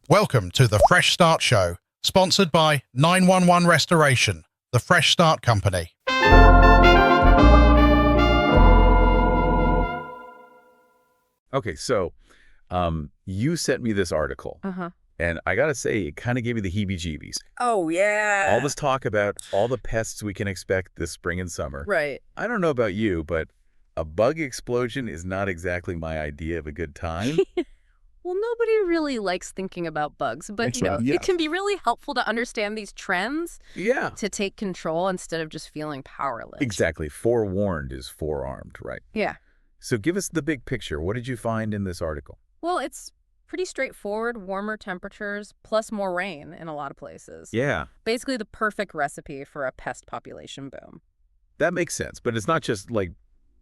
Welcome to the Fresh Start Show, sponsored by 911 Restoration, the Fresh Start Company. Okay, so you sent me this article, and I gotta say, it kind of gave me the heebie-jeebies. Oh, yeah. All this talk about all the pests we can expect this spring and summer. Right. I don't know about you, but a bug explosion is not exactly my idea of a good time. Well, nobody really likes thinking about bugs, but, it can be really helpful to understand these trends Yeah. to take control instead of just feeling powerless. Exactly. Forewarned is forearmed, right? Yeah. So give us the big picture. What did you find in this article? Well, it's pretty straightforward. Warmer temperatures plus more rain in a lot of places. Yeah. Basically the perfect recipe for a pest population boom. That makes sense, but it's not just like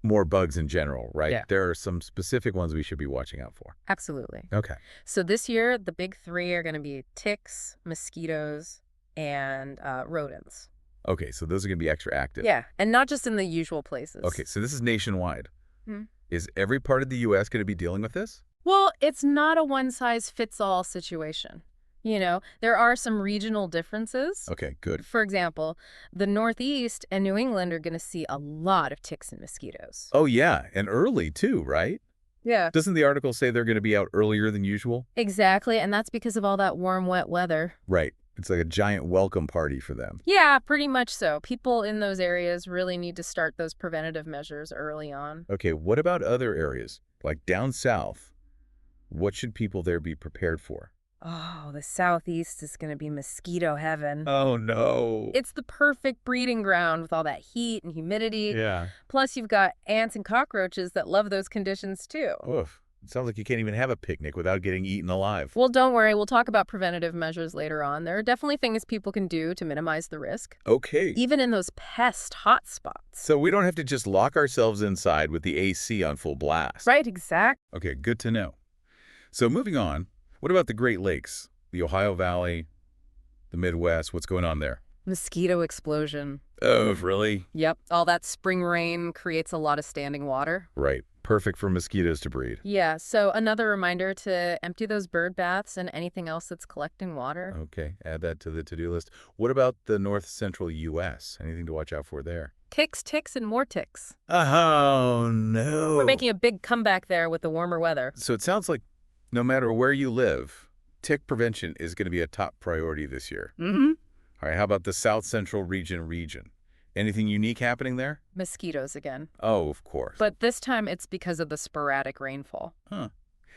more bugs in general, right? Yeah. There are some specific ones we should be watching out for. Absolutely. Okay. So this year, the big three are going to be ticks, mosquitoes, and rodents. Okay, so those are going to be extra active. Yeah, and not just in the usual places. Okay, so this is nationwide. Hmm. Is every part of the U.S. going to be dealing with this? Well, it's not a one-size-fits-all situation. There are some regional differences. Okay, good. For example, the Northeast and New England are going to see a lot of ticks and mosquitoes. Oh, yeah, and early too, right? Yeah. Doesn't the article say they're going to be out earlier than usual? Exactly, and that's because of all that warm, wet weather. Right. It's like a giant welcome party for them. Yeah, pretty much so. People in those areas really need to start those preventative measures early on. Okay, what about other areas? Like down south, what should people there be prepared for? Oh, the Southeast is going to be mosquito heaven. Oh, no. It's the perfect breeding ground with all that heat and humidity. Yeah. Plus, you've got ants and cockroaches that love those conditions, too. Oof. It sounds like you can't even have a picnic without getting eaten alive. Well, don't worry. We'll talk about preventative measures later on. There are definitely things people can do to minimize the risk, Okay. even in those pest hotspots. So we don't have to just lock ourselves inside with the AC on full blast. Right, exact. Okay, good to know. So moving on, what about the Great Lakes, the Ohio Valley, the Midwest? What's going on there? Mosquito explosion. Oh, really? Yep, all that spring rain creates a lot of standing water. Right. Perfect for mosquitoes to breed. Yeah, so another reminder to empty those bird baths and anything else that's collecting water. Okay, add that to the to-do list. What about the north central U.S.? Anything to watch out for there? Ticks, and more ticks. Oh, no. We're making a big comeback there with the warmer weather. So it sounds like no matter where you live, tick prevention is going to be a top priority this year. Mm-hmm. All right, how about the south central region? Anything unique happening there? Mosquitoes again. Oh, of course. But this time it's because of the sporadic rainfall. Huh.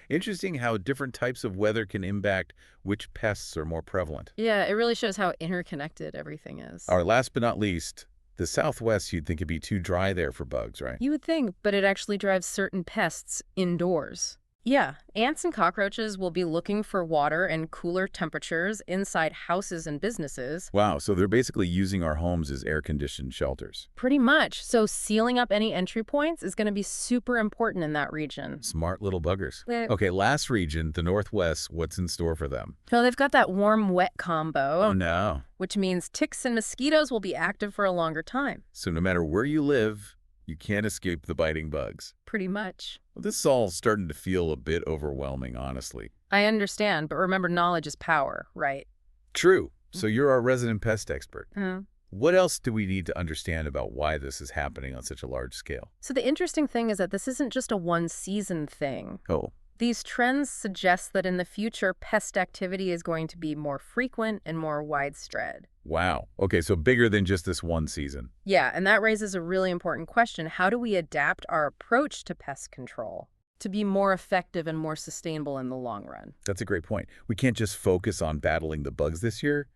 Interesting how different types of weather can impact which pests are more prevalent. Yeah, it really shows how interconnected everything is. All right, last but not least, the Southwest, you'd think it'd be too dry there for bugs, right? You would think, but it actually drives certain pests indoors. Yeah, ants and cockroaches will be looking for water and cooler temperatures inside houses and businesses. Wow, so they're basically using our homes as air-conditioned shelters. Pretty much. So sealing up any entry points is going to be super important in that region. Smart little buggers. Yeah. Okay, last region, the Northwest, what's in store for them? So they've got that warm-wet combo. Oh, no. Which means ticks and mosquitoes will be active for a longer time. So no matter where you live, you can't escape the biting bugs. Pretty much. Well, this is all starting to feel a bit overwhelming, honestly. I understand, but remember, knowledge is power, right? True. So you're our resident pest expert. Uh, What else do we need to understand about why this is happening on such a large scale? So the interesting thing is that this isn't just a one-season thing. Oh, These trends suggest that in the future, pest activity is going to be more frequent and more widespread. wow. Okay, so bigger than just this one season. Yeah, and that raises a really important question. How do we adapt our approach to pest control to be more effective and more sustainable in the long run? That's a great point. We can't just focus on battling the bugs this year.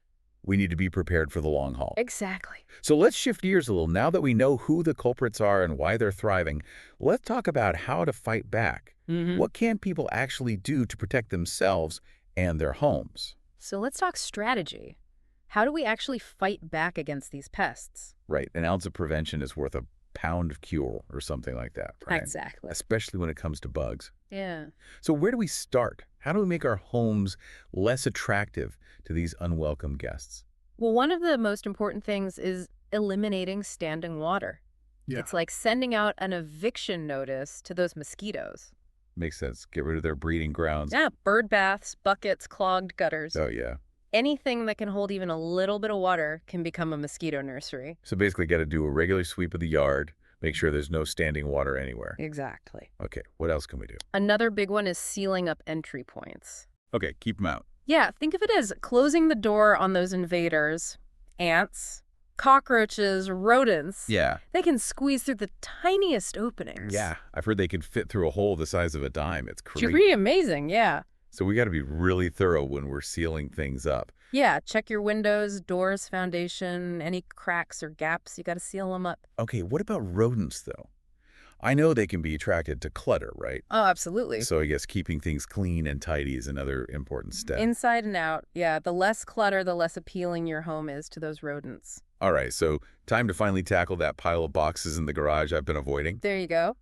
We need to be prepared for the long haul. Exactly. So let's shift gears a little. Now that we know who the culprits are and why they're thriving, let's talk about how to fight back. What can people actually do to protect themselves and their homes? So let's talk strategy. How do we actually fight back against these pests? Right, an ounce of prevention is worth a pound of cure or something like that, right? Exactly. Especially when it comes to bugs. Yeah. So where do we start? How do we make our homes less attractive to these unwelcome guests? Well, one of the most important things is eliminating standing water. Yeah. It's like sending out an eviction notice to those mosquitoes. Makes sense. Get rid of their breeding grounds. Yeah, bird baths, buckets, clogged gutters. Oh, yeah. Anything that can hold even a little bit of water can become a mosquito nursery. So basically got to do a regular sweep of the yard, make sure there's no standing water anywhere. Exactly. Okay, what else can we do? Another big one is sealing up entry points. Okay, keep them out. Yeah, think of it as closing the door on those invaders. Ants, cockroaches, rodents. Yeah. They can squeeze through the tiniest openings. Yeah, I've heard they can fit through a hole the size of a dime. It's It's crazy. pretty amazing, yeah. So we got to be really thorough when we're sealing things up. Yeah, check your windows, doors, foundation, any cracks or gaps, you got to seal them up. Okay, what about rodents, though? I know they can be attracted to clutter, right? Oh, absolutely. So I guess keeping things clean and tidy is another important step. Inside and out, yeah, the less clutter, the less appealing your home is to those rodents. All right, so time to finally tackle that pile of boxes in the garage I've been avoiding. There you go.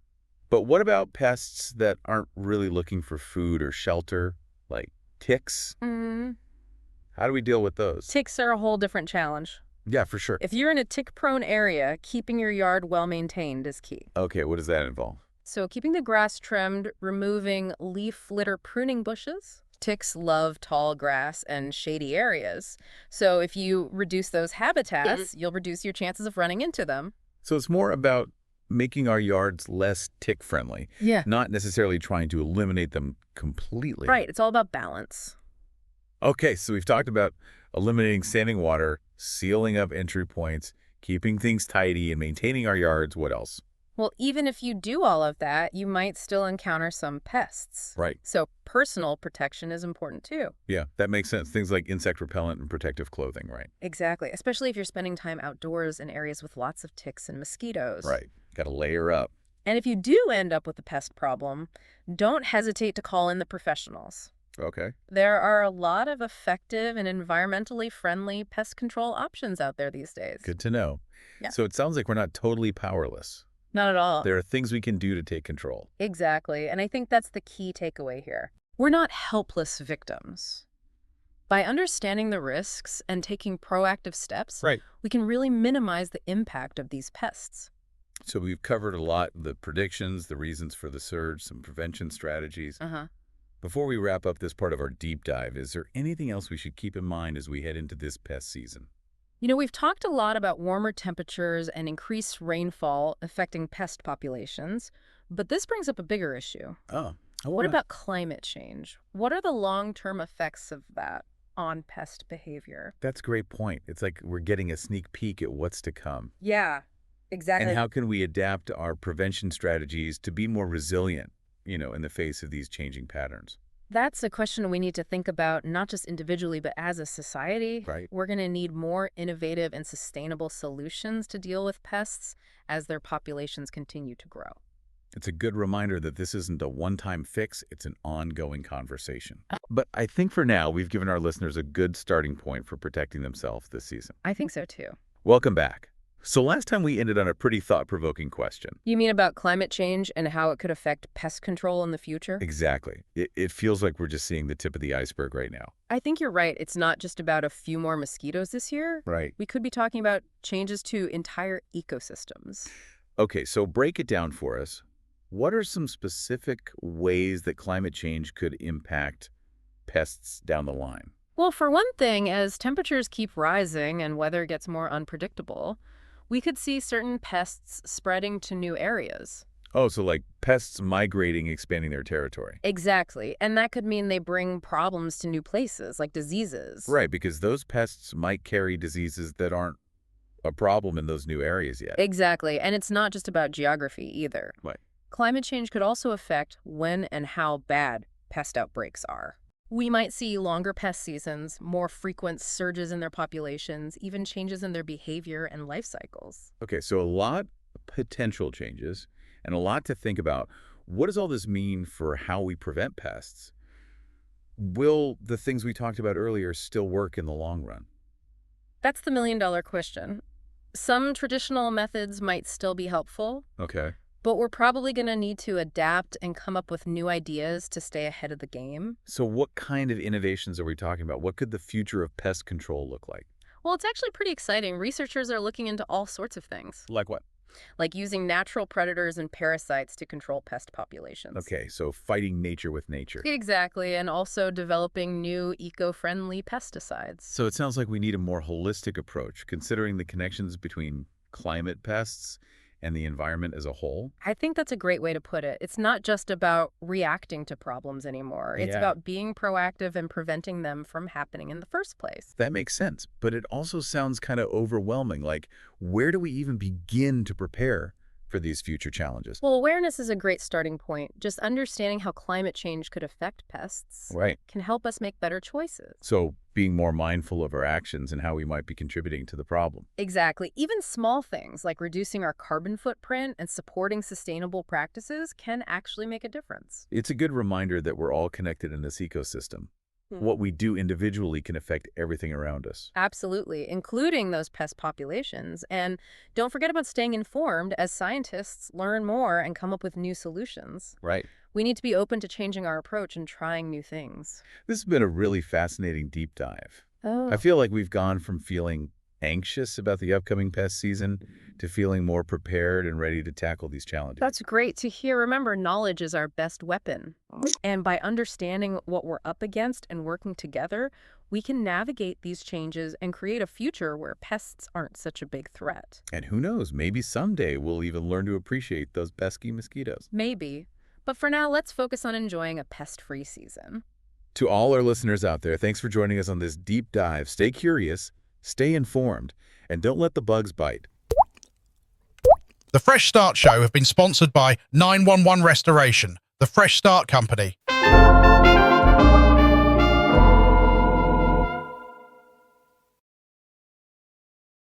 But what about pests that aren't really looking for food or shelter, like ticks? How do we deal with those? Ticks are a whole different challenge. Yeah, for sure. If you're in a tick-prone area, keeping your yard well-maintained is key. Okay, what does that involve? So keeping the grass trimmed, removing leaf litter pruning bushes. Ticks love tall grass and shady areas. So if you reduce those habitats, you'll reduce your chances of running into them. So it's more about making our yards less tick-friendly, Yeah. not necessarily trying to eliminate them completely. Right, it's all about balance. Okay, so we've talked about eliminating standing water, sealing up entry points, keeping things tidy, and maintaining our yards. What else? Well, even if you do all of that, you might still encounter some pests. Right. So personal protection is important too. Yeah, that makes sense. Things like insect repellent and protective clothing, right? Exactly, especially if you're spending time outdoors in areas with lots of ticks and mosquitoes. Right. Got to layer up. And if you do end up with a pest problem, don't hesitate to call in the professionals. Okay. There are a lot of effective and environmentally friendly pest control options out there these days. Good to know. Yeah. So it sounds like we're not totally powerless. Not at all. There are things we can do to take control. Exactly. And I think that's the key takeaway here. We're not helpless victims. By understanding the risks and taking proactive steps, Right. we can really minimize the impact of these pests. So we've covered a lot, the predictions, the reasons for the surge, some prevention strategies. Before we wrap up this part of our deep dive, is there anything else we should keep in mind as we head into this pest season? You know, we've talked a lot about warmer temperatures and increased rainfall affecting pest populations, but this brings up a bigger issue. What about climate change? What are the long-term effects of that on pest behavior? That's a great point. It's like we're getting a sneak peek at what's to come. Yeah, exactly. And how can we adapt our prevention strategies to be more resilient, in the face of these changing patterns? That's a question we need to think about, not just individually, but as a society. Right. We're going to need more innovative and sustainable solutions to deal with pests as their populations continue to grow. It's a good reminder that this isn't a one-time fix, it's an ongoing conversation. But I think for now, we've given our listeners a good starting point for protecting themselves this season. I think so, too. Welcome back. So last time we ended on a pretty thought-provoking question. You mean about climate change and how it could affect pest control in the future? Exactly. It feels like we're just seeing the tip of the iceberg right now. I think you're right. It's not just about a few more mosquitoes this year. Right. We could be talking about changes to entire ecosystems. Okay, so break it down for us. What are some specific ways that climate change could impact pests down the line? Well, for one thing, as temperatures keep rising and weather gets more unpredictable, we could see certain pests spreading to new areas. Oh, so like pests migrating, expanding their territory. Exactly. And that could mean they bring problems to new places, like diseases. Right, because those pests might carry diseases that aren't a problem in those new areas yet. Exactly. And it's not just about geography either. Right. Climate change could also affect when and how bad pest outbreaks are. We might see longer pest seasons, more frequent surges in their populations, even changes in their behavior and life cycles. Okay, so a lot of potential changes and a lot to think about. What does all this mean for how we prevent pests? Will the things we talked about earlier still work in the long run? That's the million-dollar question. Some traditional methods might still be helpful, Okay. but we're probably going to need to adapt and come up with new ideas to stay ahead of the game. So what kind of innovations are we talking about? What could the future of pest control look like? Well, it's actually pretty exciting. Researchers are looking into all sorts of things. Like what? like using natural predators and parasites to control pest populations. Okay, so fighting nature with nature. Exactly, and also developing new eco-friendly pesticides. So it sounds like we need a more holistic approach, considering the connections between climate pests and the environment as a whole. I think that's a great way to put it. It's not just about reacting to problems anymore. It's Yeah. about being proactive and preventing them from happening in the first place. That makes sense, but it also sounds kind of overwhelming. Like, where do we even begin to prepare for these future challenges? Well, awareness is a great starting point. Just understanding how climate change could affect pests Right. can help us make better choices. So being more mindful of our actions and how we might be contributing to the problem. Exactly. Even small things like reducing our carbon footprint and supporting sustainable practices can actually make a difference. It's a good reminder that we're all connected in this ecosystem. What we do individually can affect everything around us. Absolutely, including those pest populations. And don't forget about staying informed as scientists learn more and come up with new solutions. Right. We need to be open to changing our approach and trying new things. This has been a really fascinating deep dive. Oh, I feel like we've gone from feeling anxious about the upcoming pest season to feeling more prepared and ready to tackle these challenges. that's great to hear. Remember, knowledge is our best weapon. And by understanding what we're up against and working together, we can navigate these changes and create a future where pests aren't such a big threat. And who knows, maybe someday we'll even learn to appreciate those pesky mosquitoes. Maybe. But for now, let's focus on enjoying a pest-free season. To all our listeners out there, thanks for joining us on this deep dive. Stay curious, stay informed, and don't let the bugs bite. The Fresh Start Show have been sponsored by 911 Restoration, the Fresh Start Company.